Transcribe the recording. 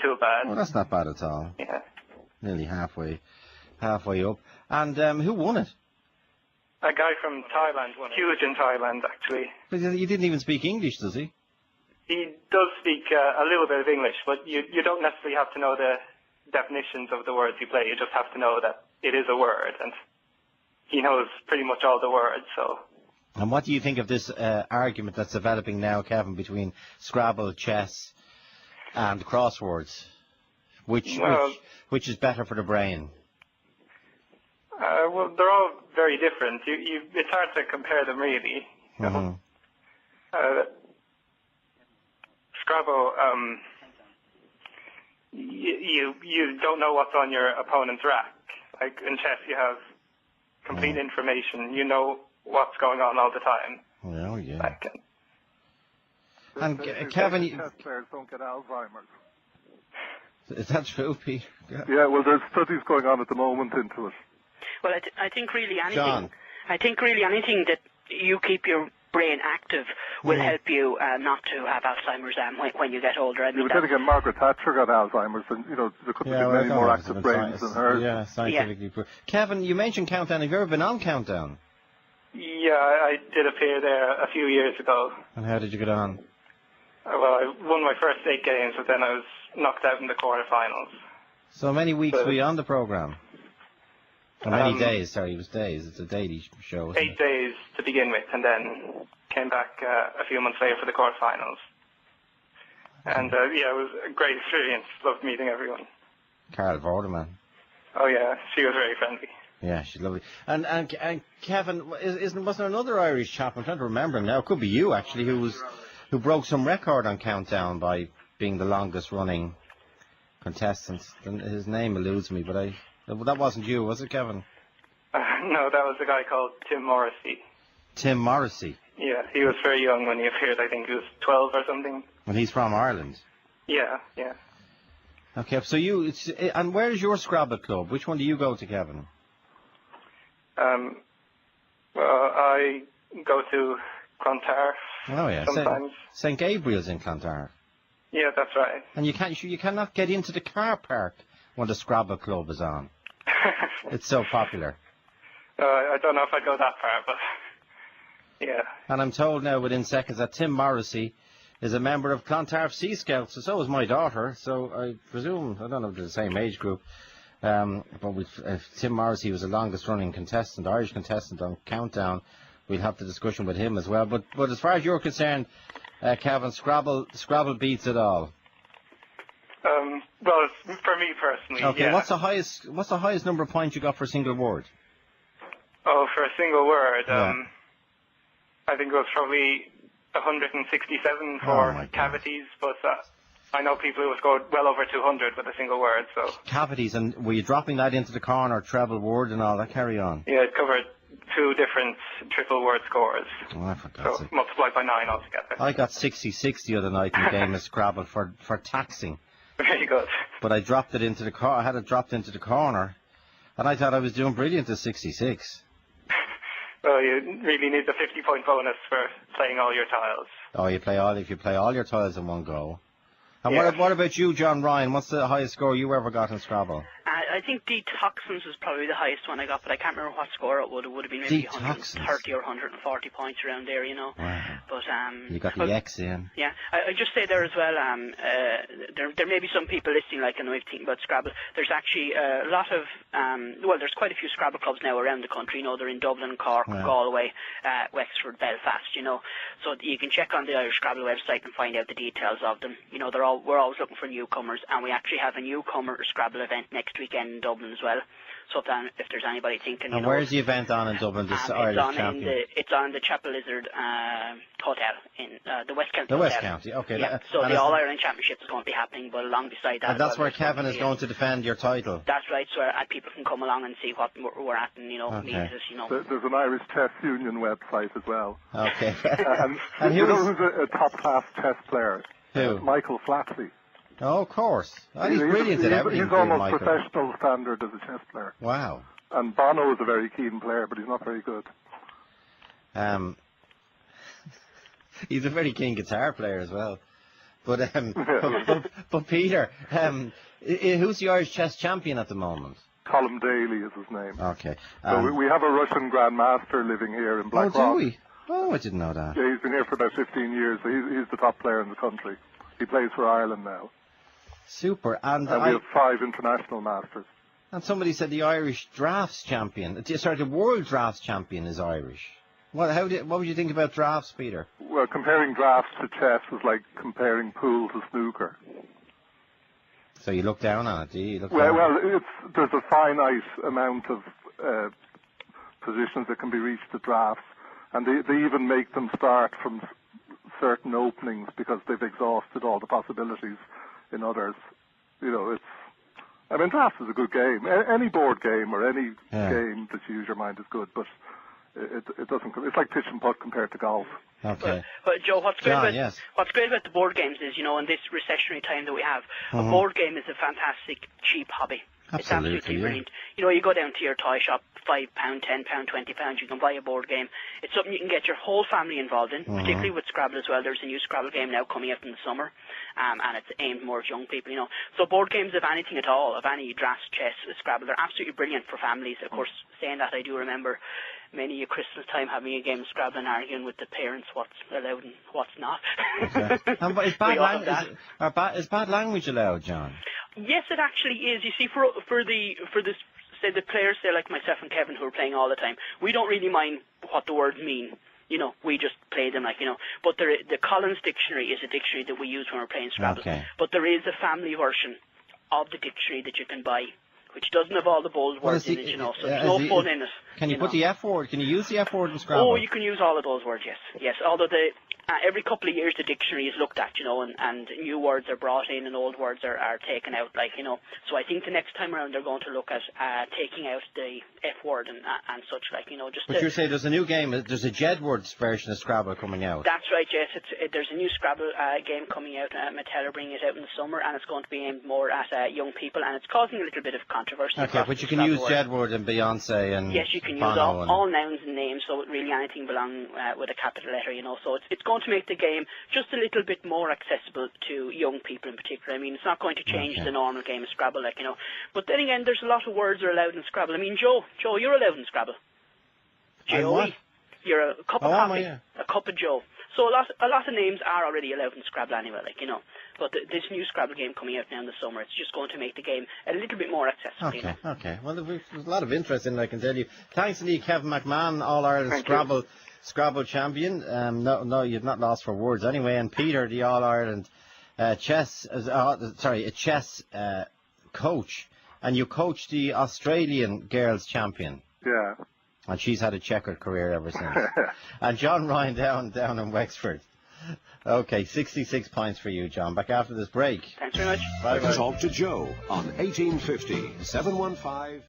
too bad. Well, that's not bad at all. Yeah. Nearly halfway up. And who won it? A guy from Thailand, huge in Thailand, actually. But he didn't even speak English, does he? He does speak a little bit of English, but you don't necessarily have to know the definitions of the words you play. You just have to know that it is a word, and he knows pretty much all the words, so... And what do you think of this argument that's developing now, Kevin, between Scrabble, chess, and crosswords? Which is better for the brain? Well, they're all very different. It's hard to compare them, really. Scrabble, you don't know what's on your opponent's rack. Like in chess, you have complete information. You know what's going on all the time. Well, yeah. And Kevin, chess players don't get Alzheimer's. Is that true, Pete? Yeah, well, there's studies going on at the moment into it. Well, I think really anything. John. I think really anything that you keep your brain active will help you not to have Alzheimer's when you get older. I mean, then again, Margaret Thatcher got Alzheimer's, and there couldn't have been many more active brains than hers. Yeah, scientifically proved. Kevin, you mentioned Countdown. Have you ever been on Countdown? Yeah, I did appear there a few years ago. And how did you get on? Well, I won my first 8 games, but then I was knocked out in the quarterfinals. So many weeks were you on the programme? Or many days, sorry, it was days. It's a daily show. 8 days to begin with, and then came back a few months later for the quarterfinals. And yeah, it was a great experience. Loved meeting everyone. Carol Vorderman. Oh yeah, she was very friendly. Yeah, she's lovely. And Kevin, wasn't there another Irish chap? I'm trying to remember him now. It could be you actually, who broke some record on Countdown by being the longest running contestant. His name eludes me, but that wasn't you, was it, Kevin? No, that was a guy called Tim Morrissey. Tim Morrissey? Yeah, he was very young when he appeared. I think he was 12 or something. Well, he's from Ireland? Yeah. Okay, so and where's your Scrabble club? Which one do you go to, Kevin? Well, I go to Clontarf. Oh, yeah. Sometimes. St. Gabriel's in Clontarf. Yeah, that's right. And you cannot get into the car park when the Scrabble club is on. It's so popular. I don't know if I'd go that far, but yeah. And I'm told now within seconds that Tim Morrissey is a member of Clontarf Sea Scouts, so is my daughter. So I presume, I don't know if they're the same age group, but if Tim Morrissey was the longest running contestant, Irish contestant on Countdown, we'll have the discussion with him as well. But as far as you're concerned, Kevin, Scrabble beats it all. Well, for me personally, okay. Yeah. What's the highest number of points you got for a single word? Oh, for a single word, I think it was probably 167 for cavities, but I know people who have scored well over 200 with a single word. So cavities, and were you dropping that into the corner, treble word, and all that? Carry on. Yeah, it covered 2 different triple word scores. Oh, I forgot. So multiplied by 9 altogether. I got 66 the other night in a game of Scrabble for taxing. Very good. But I dropped it into the I had it dropped into the corner, and I thought I was doing brilliant at 66. Well, you really need the 50-point bonus for playing all your tiles. Oh, if you play all your tiles in one go. And what about you, John Ryan? What's the highest score you ever got in Scrabble? I think Detoxins was probably the highest one I got, but I can't remember what score it would have been. Maybe 130 or 140 points around there, Wow. But you got the X in. Yeah, I just say there as well. There may be some people listening, like, and I'm thinking about Scrabble. There's actually a lot of there's quite a few Scrabble clubs now around the country. They're in Dublin, Cork, Galway, Wexford, Belfast. So you can check on the Irish Scrabble website and find out the details of them. We're always looking for newcomers, and we actually have a newcomer Scrabble event next weekend in Dublin as well. So if there's anybody thinking, and where's the event on in Dublin? This Irish Champion. It's on the Chapel Lizard Hotel in the West County. The West County, okay. Yeah. So the All Ireland Championship is going to be happening, but along beside that. And that's where Kevin is going to defend your title. That's right. So people can come along and see what we're at, and meet us. There's an Irish Chess Union website as well. Okay. and who's a top-class chess player? Who? Michael Flatley. Oh, of course. He's brilliant at everything. He's almost professional standard as a chess player. Wow. And Bono is a very keen player, but he's not very good. He's a very keen guitar player as well. But Peter, who's the Irish chess champion at the moment? Colm Daly is his name. Okay. So we have a Russian Grandmaster living here in Blackrock. Oh, do we? Oh, I didn't know that. Yeah, he's been here for about 15 years. So he's the top player in the country. He plays for Ireland now. Super. And we have 5 international masters. And somebody said the Irish drafts champion, the world drafts champion is Irish. What would you think about drafts, Peter? Well, comparing drafts to chess is like comparing pool to snooker. So you look down on it, do you? There's a finite amount of positions that can be reached at drafts, and they even make them start from certain openings because they've exhausted all the possibilities in others. Drafts is a good game. Any board game or any game that you use your mind is good, but it doesn't. It's like pitch and putt compared to golf. Okay. But Joe, what's great about the board games is, in this recessionary time that we have, a board game is a fantastic cheap hobby. It's absolutely brilliant. You go down to your toy shop, £5, £10, £20, you can buy a board game. It's something you can get your whole family involved in, particularly with Scrabble as well. There's a new Scrabble game now coming out in the summer, and it's aimed more at young people, So board games, of anything at all, of any drafts, chess, Scrabble, they're absolutely brilliant for families. Of course, saying that, I do remember many a Christmas time having a game of Scrabble and arguing with the parents what's allowed and what's not. Okay. Is bad language allowed, John? Yes, it actually is. You see, for the players, say like myself and Kevin, who are playing all the time, we don't really mind what the words mean. We just play them But the Collins Dictionary is a dictionary that we use when we're playing Scrabble. Okay. But there is a family version of the dictionary that you can buy, which doesn't have all the bold words in it, so there's no fun in it. Can you put the F word? Can you use the F word in Scrabble? Oh, you can use all of those words, yes. Although every couple of years the dictionary is looked at, and new words are brought in and old words are taken out, So I think the next time around they're going to look at taking out the F word and such, But you're saying there's a new game, there's a Jedward's version of Scrabble coming out. That's right, yes. There's a new Scrabble game coming out. Mattel are bringing it out in the summer, and it's going to be aimed more at young people, and it's causing a little bit of controversy. Okay, but you can use Jedward and Beyonce and yes, you can use all nouns and names, so really anything belong with a capital letter, So it's going to make the game just a little bit more accessible to young people in particular. It's not going to change the normal game of Scrabble, But then again, there's a lot of words that are allowed in Scrabble. Joe, you're allowed in Scrabble. Joey, you're a cup of coffee, a cup of Joe. So a lot of names are already allowed in Scrabble anyway, But this new Scrabble game coming out now in the summer, it's just going to make the game a little bit more accessible. Okay. Well, there's a lot of interest in it, I can tell you. Thanks to Kevin McMahon, All-Ireland Scrabble champion. No, you've not lost for words anyway. And Peter, the All-Ireland chess coach. And you coach the Australian girls champion. Yeah. And she's had a checkered career ever since. And John Ryan down in Wexford. Okay, 66 points for you, John. Back after this break. Thanks very much. Bye. Talk to Joe on 1850 715.